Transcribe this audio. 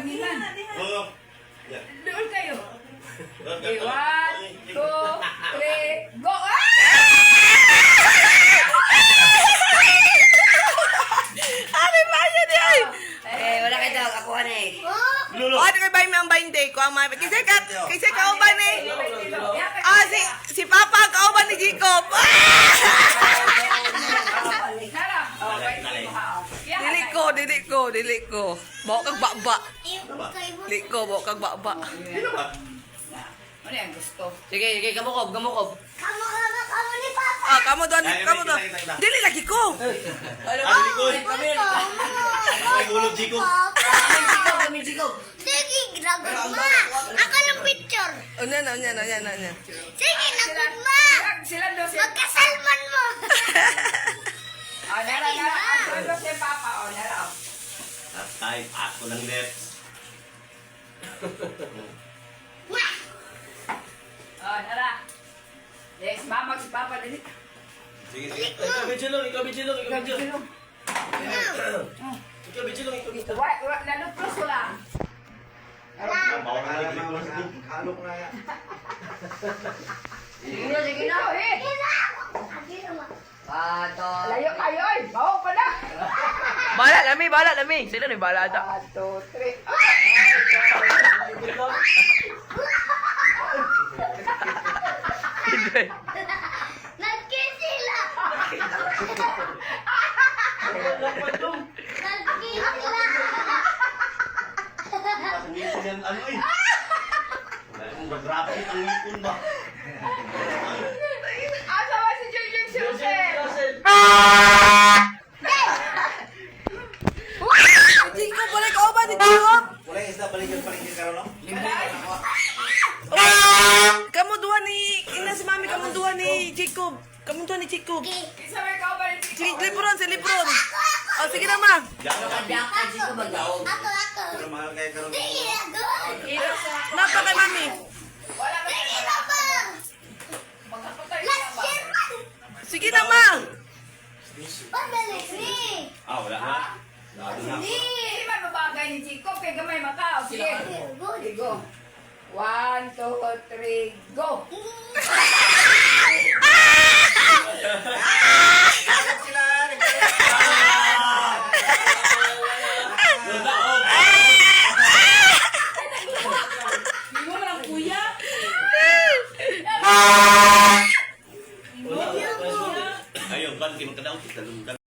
Hanginan. Oo. Yan. Doon kayo. Okay, Okay, 1, 2, 3, go! Ari ba yan ay? Wala kayo dog. Ako na eh. Lolo. O, ano kayo ba yung 20 ko? Kasi ka ba ni? Si Papa ang kauban ni Jacob. Dili ko. Bawa kang baba. Bawa kang baba. Sino ba? Ano yan gusto? Sige, kamukob. Kamu ni Papa. Ah, kamu doon. Dili lagi ko. Ano ko? Ay, gulog Chico. Kami Jacob. Sige, lagot ma. Ako ng picture. Ano. Sige, lagot ma. Sila doon si... Magkasalman mo. Oh, nara. Sila doon si Papa. Oh, nara. Tay, ako ng left. Oh, nara. Yes, mama si Papa din. Sige, sige. Ikaw bijilong. Lalo plus wala. Bawa ka na ng Halok na yan. Sige na. Pato. Layo kayo ay. Bawa pa na. Bala lami. Sila ni bala ata. 1, 2, 3. Nagkiss sila. Nagkiss sila. ngipon yan. Ano eh? Mag-rapid ang ngipon ba? Asa ba si Jujun Susan? Jacob, balik kauban ni Jacob. Wala yung isda, balikan karon no? Kamu dua ni ina si mami, kamu dua ni Jacob. Isa may kao ba rin si Si Lebron. Oh, sige na ma. Ako. Pero mahal kayo karon. Sige, lagot. Napa kay mami. Wala ka Sige na ba? magkakutay Last ba? year man. Sige na ma. Pabalik ni. Ah, wala na. Lalo na. Hindi man mabagay ni Chico. Kaya gamay mata. O, sige. Sige, go. 1, 2, 3, go. Ayun, kan, magkadaw kita.